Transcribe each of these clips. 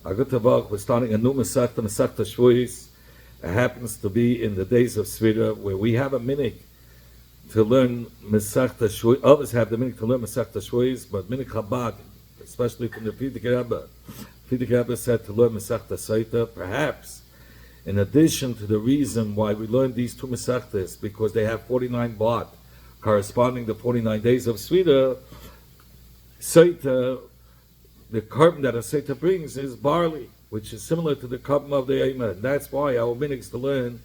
Agutavach, we're starting a new Masechta, Masechta Shavous. It happens to be in the days of Svira, where we have a minhag to learn Masechta Shavous. Others have the minhag to learn Masechta Shavous, but minhag Chabad, especially from the Frierdiker Rebbe. Frierdiker Rebbe said to learn Masechta Saita, perhaps, in addition to the reason why we learn these two Masechtas, because they have 49 blot, corresponding to 49 days of Svira, Saita, the carbon that a Saita brings is barley, which is similar to the carbon of the Eimer. That's why our minhag is to learn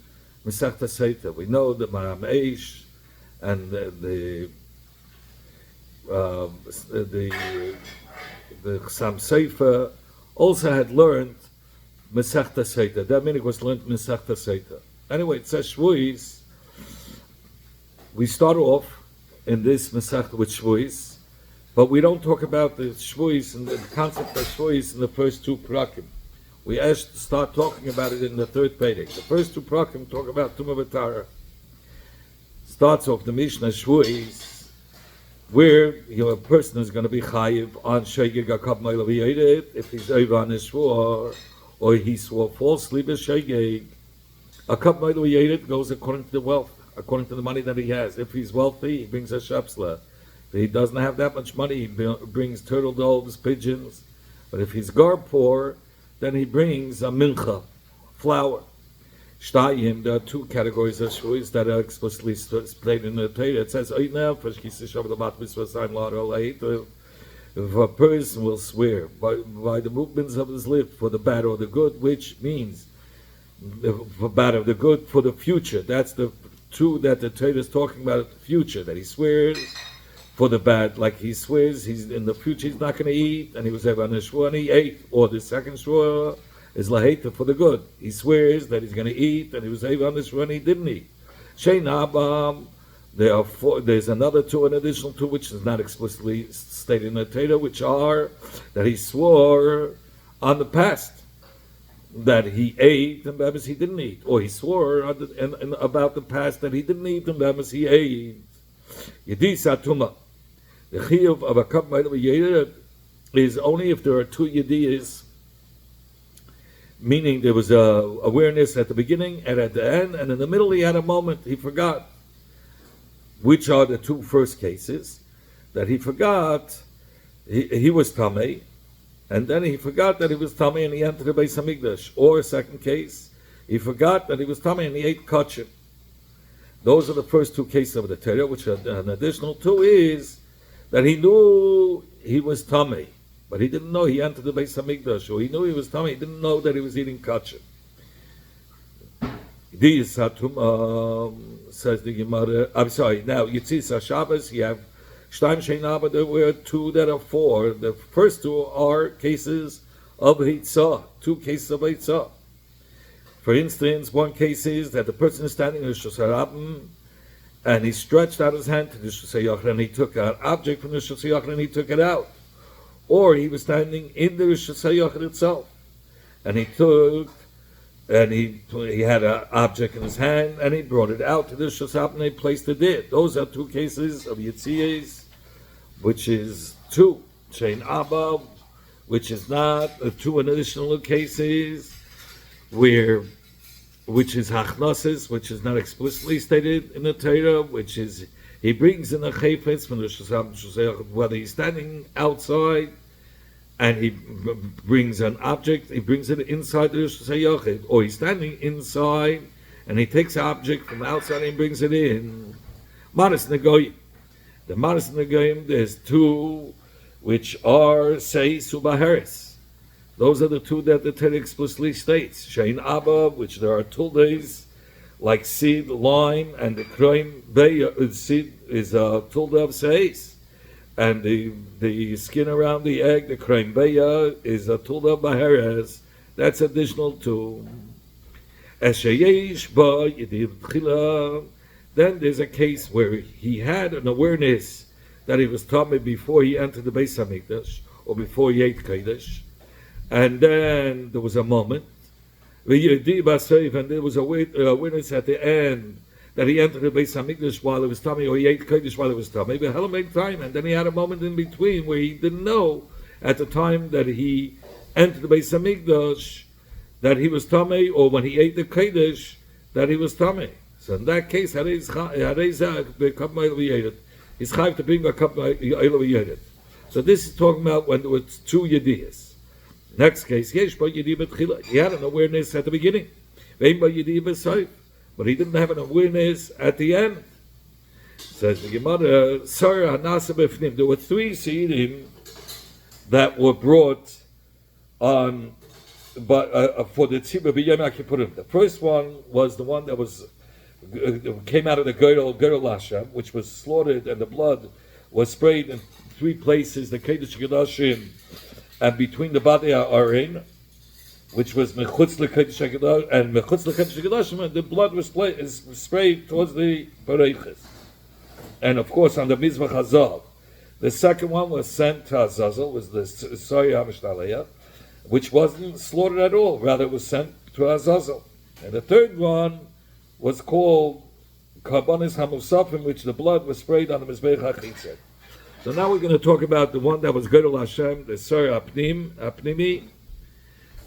Masechta Saita. We know that Maram Eish and the Chassam Sofer also had learned Masechta Saita. That minhag was learned Masechta Saita. Anyway, it says Shavous. We start off in this Masechta with Shavous, but we don't talk about the Shavous and the concept of Shavous in the first two prakim. We start talking about it in the third Perek. The first two prakim talk about Tumah V'Tara. Starts off the Mishnah Shavous, where a person is going to be chayiv on Shegeg Akab Meila V'Yedid if he's over on his shvur, or he swore falsely b'Shegeg. Akab Meila V'Yedid goes according to the wealth, according to the money that he has. If he's wealthy, he brings a shapsla. If he doesn't have that much money, he brings turtle doves, pigeons. But if he's gar poor, then he brings a mincha, flour. Shtayim, there are two categories of shuis that are explicitly stated in the Torah. It says, if a person will swear by the movements of his lips for the bad or the good, which means for bad or the good for the future. That's the two that the Torah is talking about, the future, that he swears for the bad, like he swears he's in the future he's not going to eat, and he was ever on a shvur and he ate. Or the second shvur is laheta for the good. He swears that he's going to eat, and he was ever on the shvur and he didn't eat. Shein abam. There's another two, an additional two, which is not explicitly stated in the Torah, which are that he swore on the past that he ate and perhaps he didn't eat, or he swore about the past that he didn't eat and perhaps he ate. Yedisa Tumah. The chiyuv of a cup is only if there are two yediyas, meaning there was a awareness at the beginning and at the end, and in the middle he had a moment he forgot. Which are the two first cases? That he forgot he was Tamei, and then he forgot that he was Tamei and he entered the Beis Hamikdash. Or second case, he forgot that he was Tamei and he ate kosher. Those are the first two cases of the Torah, which are an additional two is that he knew he was Tamei, but he didn't know he entered the Beis Hamikdash, or he knew he was Tamei, he didn't know that he was eating kosher. Says the Gemara, I'm sorry, now Yitzis Shabbos, you have Shtaim Sheinaba, there were two that are four. The first two are cases of Hitzah, two cases of Hitzah. For instance, one case is that the person is standing in the Rishus HaRabim, and he stretched out his hand to the Rishus HaYachar, and he took an object from the Rishus HaYachar and he took it out. Or he was standing in the Rishus HaYachar itself, and he had an object in his hand, and he brought it out to the Rishus HaRabim and he placed it there. Those are two cases of Yitziyas, which is two. Shein Abba, which is not, two additional cases, which is hachnasis, which is not explicitly stated in the Torah, which is he brings in a chayfetz from the Rishus HaRabim, whether he's standing outside and he brings an object, he brings it inside the Rishus HaYachid, or he's standing inside and he takes an object from outside and he brings it in. Maris Negoyim. The Maris Negoyim, there's two which are say Subaharis. Those are the two that the Torah explicitly states. Shein Abba, which there are tuldes, like seed, lime, and the kroim beya, seed is a tulde of seis. And the skin around the egg, the kroim beya, is a tulde of baheres. That's additional to. Esheyesh ba yedid tchila. Then there's a case where he had an awareness that he was tummy before he entered the Beis Hamikdash, or before he ate Kodesh. And then there was a moment, and there was a witness at the end that he entered the Beis Hamikdash while it was tummy, or he ate Kodesh while it was tummy. But time, and then he had a moment in between where he didn't know at the time that he entered the Beis Hamikdash, that he was tamei, or when he ate the kodesh, that he was tamei. So in that case, he's chayv to bring a cup of. So this is talking about when there were two yediyas. Next case, yesh ba yediyah b'tchila. He had an awareness at the beginning, vein ba yediyah b'sayf, but he didn't have an awareness at the end. Says the Gemara, Sarah Hanasa b'fnim. There were three seidim that were brought on, but for the tzibur b'yom kippurim. The first one was the one that was came out of the Gerel Hashem, which was slaughtered, and the blood was sprayed in three places: the Kodesh Kodashim, and between the Badei Ha'arein, which was mechutz l'Kodesh Kodashim, and mechutz l'Kodesh Kodashim, and the blood was sprayed towards the Bereiches, and of course on the Mizbach Hazav. The second one was sent to Azazel, was the Soya HaMishtaleyah, which wasn't slaughtered at all; rather, it was sent to Azazel. And the third one was called Karbonis Hamusafim, which the blood was sprayed on the Mizbech HaChitzon. So now we're going to talk about the one that was Gedol Hashem, the Soya Apnimi,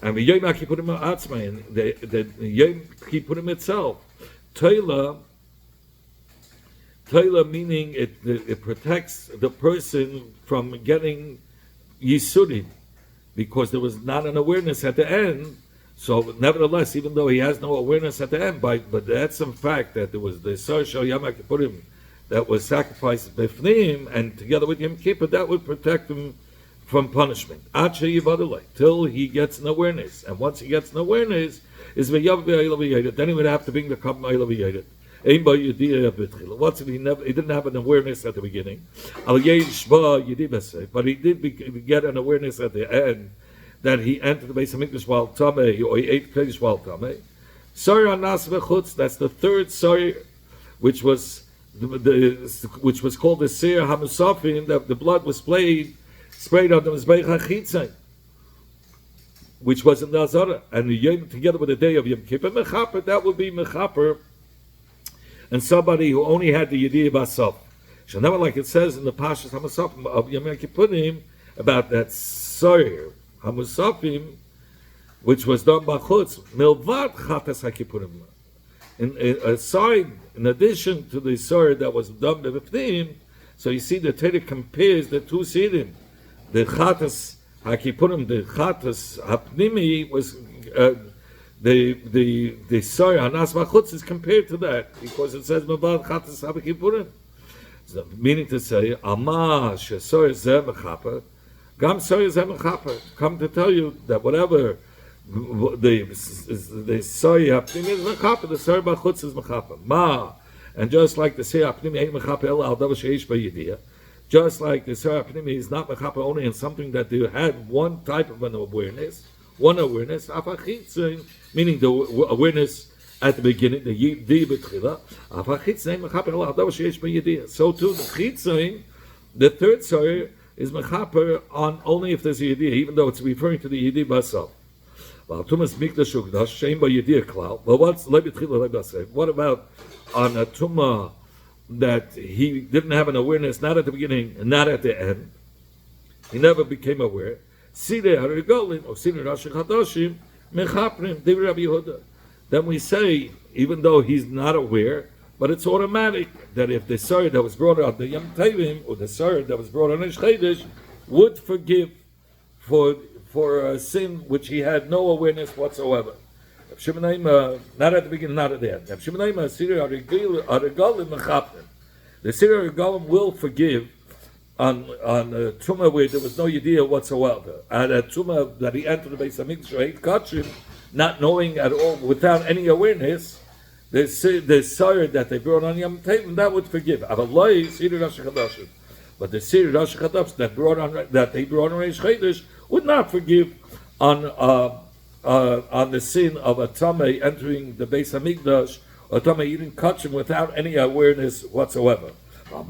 and the Yom Kippurim Atzmai, and the Yom Kippurim itself. Toila meaning it protects the person from getting Yisurim, because there was not an awareness at the end. So nevertheless, even though he has no awareness at the end, but that's some fact that there was the Sar Shal Yom Kippurim that was sacrificed b'fnim, and together with Yom Kippur, that would protect him from punishment. Till he gets an awareness, and once he gets an awareness, then he would have to bring the cup of What's it? He didn't have an awareness at the beginning, but he did get an awareness at the end, that he entered the Beis Hamikdash while tamei, or he ate kodesh while tamei. Sorry anas v'chutz. That's the third sorry, which was called the Seir Hamusafim. That the blood was sprayed on the Mizbech HaChitzon, which was in the Azara, and the Yom together with the day of Yom Kippur mechaper. That would be mechaper, and somebody who only had the Yediyah Basaf. So never, like it says in the Pashas Hamusafim of Yom Kippurim about that Seir Hamusafim, which was done by Chutz, Milvad Chatas HaKippurim. Aside, in addition to the Sar that was done by B'fnim, so you see the Torah compares the two Sidim. The Chatas HaKippurim, the Chatas HaPnimi was, the Sar Hanas B'chutz is compared to that, because it says Milvad Chatas HaKippurim. So, meaning to say, Amah Shesar Zeh Mechaper, Gam Soy is Mechaper. Come to tell you that whatever the Soy Hapnim is Mechaper, the Soy Bachutz is Mechaper. Ma, and just like the Soy Hapnim ain't Mechaper El Al Davar Sheish B'Yediyah, just like the Soy Hapnim is not Mechaper only in something that they had one type of an awareness, Afachitzin, meaning the awareness at the beginning, the Yediyah B'Tchila, Afachitzin Mechaper El Al Davar Sheish B'Yediyah. So too the Chitzin, the third Soy, is mechaper on only if there's a yediyah, even though it's referring to the yediyah basal. But what about on a tumah that he didn't have an awareness, not at the beginning and not at the end? He never became aware. Then we say, even though he's not aware, but it's automatic that if the Sar that was brought on the Yom Tovim, or the Sar that was brought on Rosh Chodesh, would forgive for a sin which he had no awareness whatsoever. Not at the beginning, not at the end. The Sira Regalim will forgive on a Tumah where there was no Yediyah whatsoever. And a Tumah that he entered the Beis Hamikdash, or ate Kachim, not knowing at all, without any awareness, the Sire that they brought on Yom Tovim, that would forgive. But the Sire Rosh Chodesh that they brought on Rosh Chodesh would not forgive on the sin of a Tamei entering the Beis Hamikdash, or Tamei eating kachim without any awareness whatsoever. And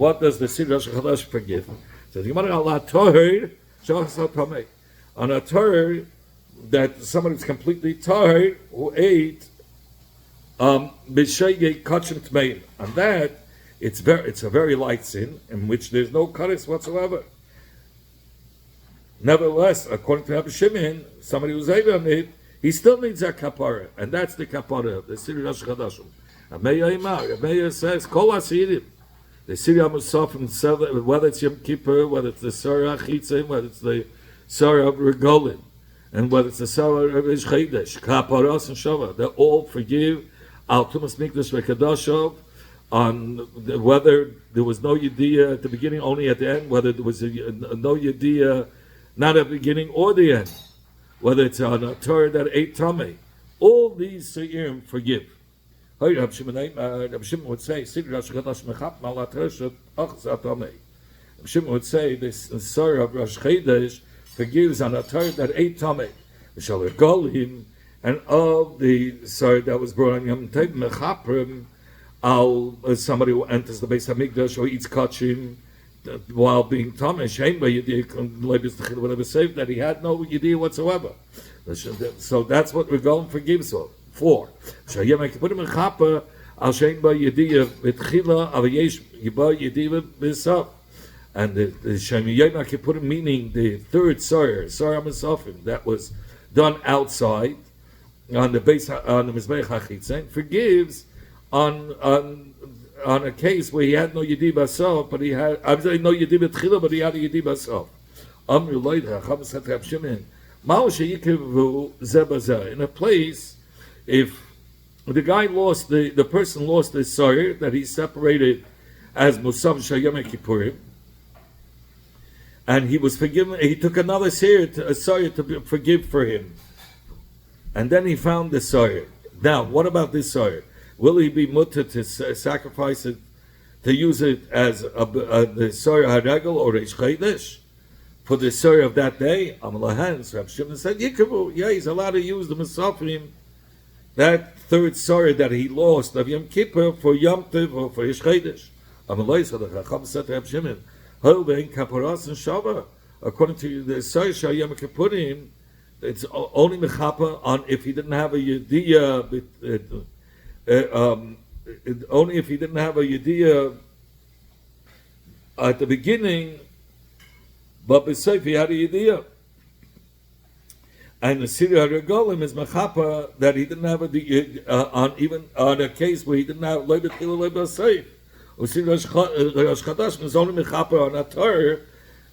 what does the Sire Rosh Chodesh forgive? So on a Torah that somebody is completely tired who ate b'shegeg kachim tmeim, and that it's a very light sin in which there's no kares whatsoever. Nevertheless, according to Rabbi Shimon, somebody who's able on it, he still needs a kapara, and that's the kapara, the Siri Rosh Chodashim. Ameya says, Kol Asirim. The Siri Amusafim, whether it's Yom Kippur, whether it's the Sarah Achitzim, whether it's the Sarah of Regolim, and whether it's the Sarah of Ish Chedesh, Kaparas and Shava, they all forgive Al Tumas Mikdash Vekadashov, on whether there was no Yediyah at the beginning, only at the end, whether there was no Yediyah not at the beginning or the end, whether it's on a Torah that ate Tameh. All these Seirim forgive. Rabbi Shimon would say, Rabbi Shimon would say, this Sarah of Rosh Chodesh forgives on a Torah that ate Tameh. And of the Sarah that was brought on Yom Tov, Mechaprim, somebody who enters the Beis Hamikdash or eats kachim while being Tameh, that he had no Yediyah whatsoever. So that's what Regalim forgives for. And the Shem Yom Kippurim, meaning the third Sarah Masafim, that was done outside on the Mizbeach HaChitzon, forgives on a case where he had no Yediyah Basaf, but he had no Yediyah B'tchila, but he had a Yediyah Basaf. Amru Loida, Chacham said to Reb Shimon, in a place, if the guy lost, the person lost the Sarah that he separated as Musaf Shayom Kippurim, and he was forgiven, he took another Sarah to forgive for him, and then he found the Sarah. Now, what about this Sarah? Will he be mutter to sacrifice it, to use it as the Sarah Haragel or Reish Chodesh for the Sarah of that day? Amalahan, Reb Shimon said, Yikavu, yeah, he's allowed to use the Masafrim, that third Sarah that he lost of Yom Kippur for Yom Tov or for Reish Chodesh. Amalai, so the Chacham said to Reb Shimon, Hovein Kaparas and Shava, according to the Sarah Shayom Kippurim, it's only Mechapa on if he didn't have a Yediyah, only if he didn't have a Yediyah at the beginning, but besides he had a Yediyah. And the Siri HaRegolim is Mechapa that he didn't have even on a case where he didn't have Leibet Chila Leibet Seif. Or Siri Rosh Chodesh is only Mechapa on a Torah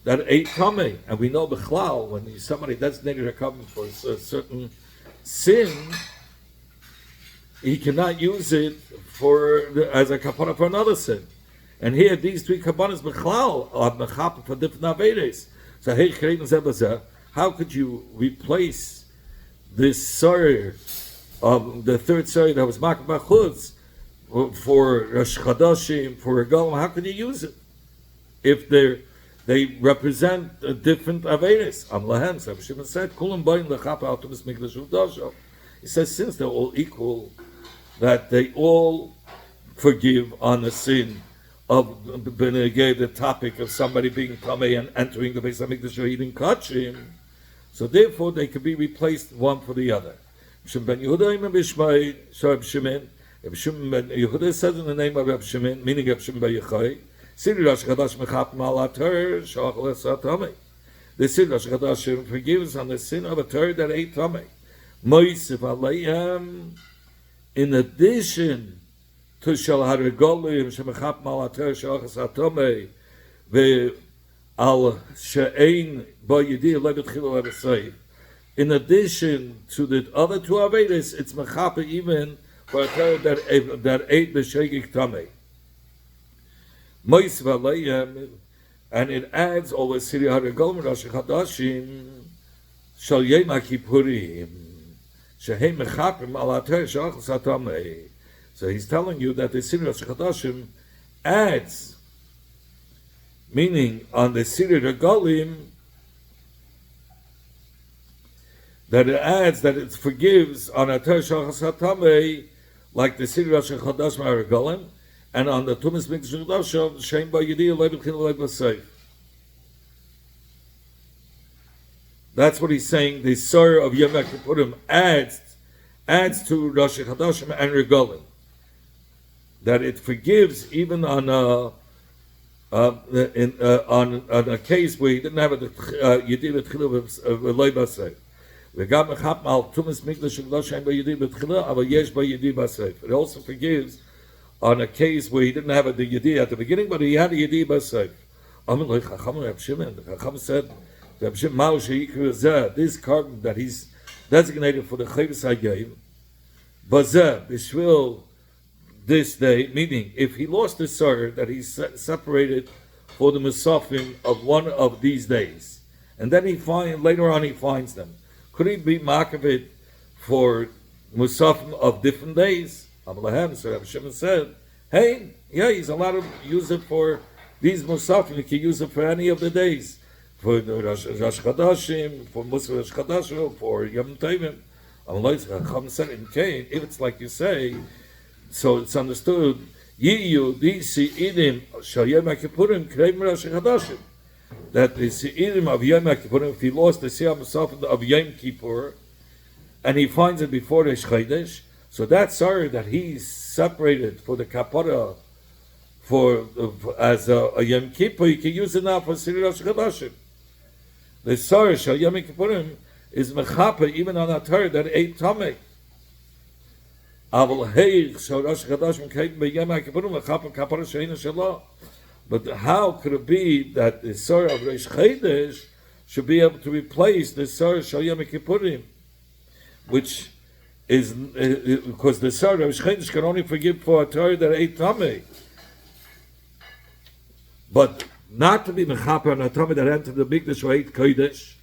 that ate Tameh. And we know Bechlal, when somebody designated a covenant for a certain sin, he cannot use it as a kapara for another sin. And here, these three kapanas Bechlal are Mechapa for different Avedes. So, hey, how could you replace this Sarah, the third Sarah that was Makar Bachutz, for Rosh Chodashim, for Regalim? How could you use it if they represent different Avedes? Amlahen, Rabbi Shimon said, Kulam Bain Lechapa Altumis Mikdash Uvdasho. He says, since they're all equal, that they all forgive on the sin of the topic of somebody being Tameh and entering the Beis Hamikdash or eating kachim. So therefore, they could be replaced one for the other. Shimon ben Yehuda ben Yehuda says in the name of Reb Shimon, meaning Reb Shimon ben Yochai, Siri Rosh Chodesh mechap mal ater shach l'sat tamei. The Siri Rosh Chodesh forgives on the sin of a Torah that ate tamei. Moisef aleihem, in addition to shal haregolim shemechap mal ater shach l'sat tamei ve al she'ein ba yediyah lebet chila lebesayim. In addition to the other two avedas, it's mechapa even for a Torah that ate the shegig tamei. Moisef aleihem, and it adds all the Siri HaRegolim Rosh Chodashim Shal Yom HaKippurim Shehem Mechapim Al Ater Shach Satamei. So he's telling you that the Siri Rosh Chodashim adds, meaning on the Siri HaRegolim, that it adds that it forgives on Ater Shach Satamei, like the Siri Rosh Chodashim HaRegolim, and on the Tumas Mikdash Uvdasho, Shem Ba Yediyah Leibet Chila Leibet Seif. That's what he's saying. The Sarah of Yom Kippurim adds to Rosh Chodashim and Regalim, that it forgives even on on a case where he didn't have a Yedid B'Tchila of Eloi Basei. וגם מחפ על תומס מקדש הקדוש אין בידי בתחילה, אבל יש בידי בסוף. It also forgives on a case where he didn't have a yedi at the beginning, but he had a yedi basif. Amalei Chacham Reb Shimon. The Chacham said, Reb Shimon Mao Sheikru Zeh, this carbon that he's designated for the Chavis Hayim, Bazeh Bishvil this day, meaning if he lost his sir that he's separated for the Musafim of one of these days, and then later on he finds them. Could he be makavit for Musafim of different days? Amalahem, so Rabbi Shimon said, hey, yeah, he's allowed to use it for these Musafim. He can use it for any of the days. For Rosh Chodashim, for Musaf Rosh Chodashim, for Yom Tovim. Amalahem said, in Cain, if it's like you say, so it's understood, Yiyu, di Si'idim, Shal Yom HaKippurim, Kreim Rosh Chodashim. That the Se'irim of Yom Kippurim, if he lost the Siyam Musaf of Yom Kippur, and he finds it before the Chodesh, so that sorry that he's separated for the Kapara as a Yom Kippur, he can use it now for Siri Rosh Chodashim. The sorry Shal Yom Kippurim is Mechaper even on a Torah that ate Tomei. Aval Heich Shal Rosh Chodashim Kait Be Yom Kippurim Mechaper Kapara Sheina Shalah. But how could it be that the Surah of Rosh Chodesh should be able to replace the Surah Shal Yom Kippurim, which is because the Surah of Rosh Chodesh can only forgive for a Torah that ate Tameh, but not to be mechaper on a Tameh that entered the Mikdash or ate Kodesh.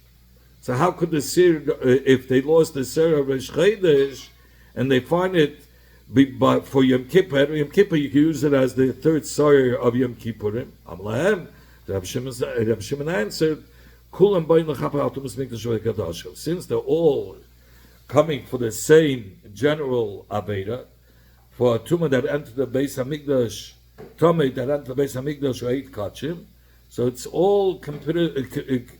So how could the Surah, if they lost the Surah of Rosh Chodesh and they find it? But for Yom Kippur you can use it as the third Surah of Yom Kippurim. Amlahem, Reb Shimon answered, Kulam bayin l'chaper al tumas mikdash v'kadash. Since they're all coming for the same general Aveda, for a tumah that entered the Beis Hamikdash, Tomei that entered the Beis Hamikdash or eight kachim, so it's all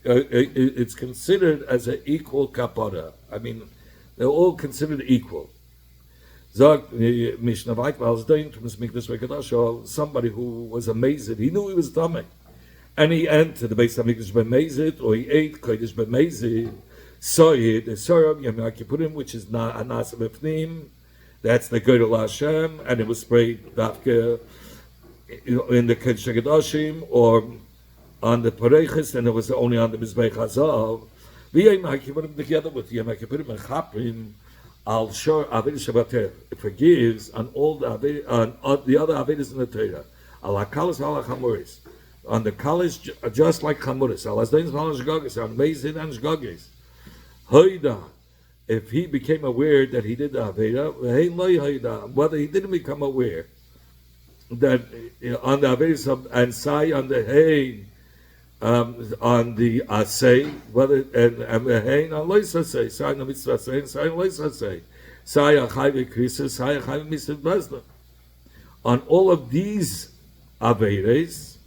it's considered as an equal kapara. I mean, they're all considered equal. Somebody who was amazed, he knew he was Tameh, and he entered the Beis Hamikdash b'mezid, or he ate Kodesh b'mezid, saw it, the Surah of Yom Kippurim, which is Anas B'fnim, that's the Gedol Hashem, and it was sprayed Dafke in the Kodesh HaKadoshim, or on the Pareiches, and it was only on the Mizbeach Hazav. V'Yom Kippurim together with Yom Kippurim and Chaprim, Al Shor Avedis Shabbater, it forgives on all the other Avedis in the Torah. Al Hakalas Al Chamuris, on the Kalas just like Chamuris. Al Asdains Al Shgogis, on Mezid and Shgogis. Hoida, if he became aware that he did the Aveda, whether he didn't become aware that on the Avedis and Sai on the Hein, on the Asay, whether and Hein on Lois Asay, Sai on the Mitzvah Asay, and Sai on Lois Asay, Sai Achai V'Krisis, Sai Achai V'Mitzvah Bezdin. On all of these Averes,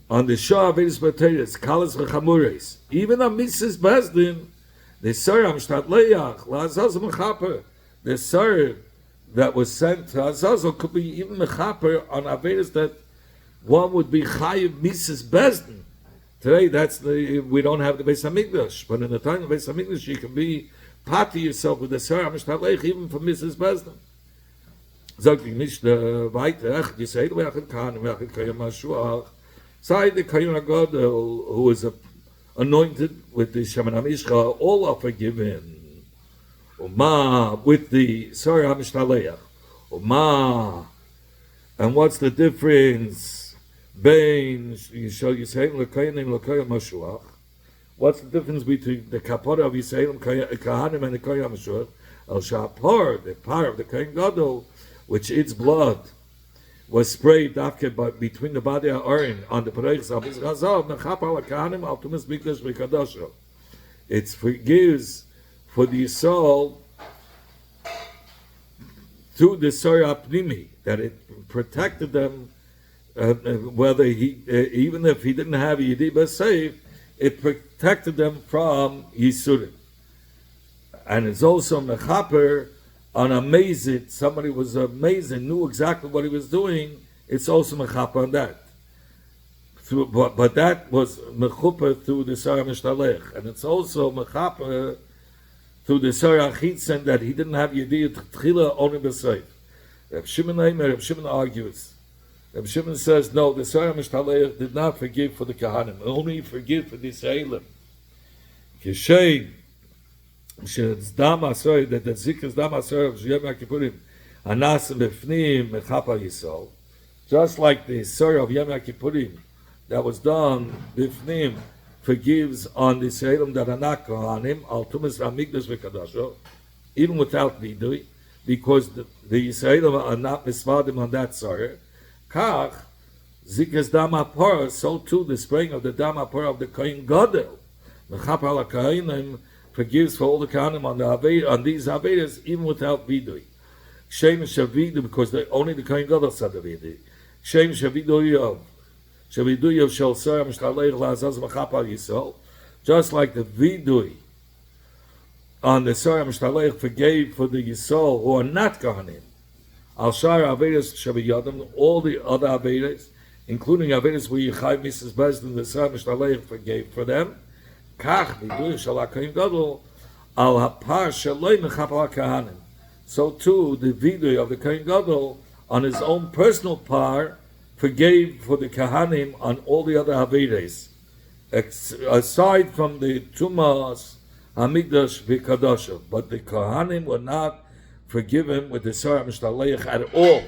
on the Shah Averes B'Teres, Kalas V'Chamures, even on Mitzvah Bezdin, the Sarah Amshtat Leach, La'azaz Mechaper, the Sarah that was sent to Azazel could be even Mechaper on Averes that one would be Chayiv Mises Bezdin. Today, we don't have the Beis Hamikdash, but in the time of Beis Hamikdash, you can be party yourself with the Sarah Mishtalech even for Mises Bezdin. Sagt ich nicht weiter, you say the Wechid Khan, Wechid Kayam Mashuach, say the Kayam Agadol, who is anointed with the Shemin HaMishcha, all are forgiven. Uma, with the Sarah Mishtalech. Uma, and what's the difference? What's the difference between the kapara of Yisraelim Kahanim and the Kohen Mashuach? El Shapar, the par of the Kohen Gadol, which its blood was sprayed between the body of Aaron on the Pareichs of his Chazav, Mechapar Kahanim al Tumas Mikdash V'Kadosho. It forgives for the soul through the Sorah Pnimi, that it protected them. Whether he, even if he didn't have Yedi B'Seif, it protected them from Yisurim. And it's also Mechaper on Amazit. Somebody was amazing, knew exactly what he was doing. It's also Mechaper on that. but that was mechupa through the Sarah Mishtalech, and it's also mechupa through the Sarah Chitzen that he didn't have Yediyah Tchila only b'Seif. Reb Shimon argues. Reb Shimon says, no, the Sarah Mishtalech did not forgive for the Kahanim, only forgive for the Israelim. Kishay, Dam Asor, that the Zikras Dam Asor of Yom Kippurim, Anas Befnim Mechapa Yisrael, just like the Surah of Yom Kippurim that was done, Bifnim forgives on the Israelim that are not Kohanim, Al Tumas Ramigdash V'Kadasho, even without Vidui, because the Israelim are not misvadim on that Surah. Kach, Zikras Dam HaPorah, so too the spraying of the Dam HaPorah of the Kohen Gadol, Mechapa Al Kohanim, forgives for all the Kohanim on these Avedas, even without Vidui. Shem Shavidu, because only the Kohen Gadol said the Vidui. Shem Shavidu Yov Shel Sarah Mishtalech La'azaz V'Chapa Yisrael, just like the Vidui on the Sarah Mishtalech forgave for the Yisrael who are not Kohanim. Al Shar Avedas Shaviyadim, all the other Avedas, including Avedas where Yechai Mrs. Bezdin, the Sarah Mishtalech forgave for them. Kach Vidui Shel HaKohen Gadol Al Hapar Shaloi Mechapa HaKahanim. So too, the Vidui of the Kohen Gadol on his own personal par forgave for the Kahanim on all the other Avedas, aside from the Tumas, Hamikdash, V'Kadosha. But the Kahanim were not forgiven with the Sarah Mishtalech at all.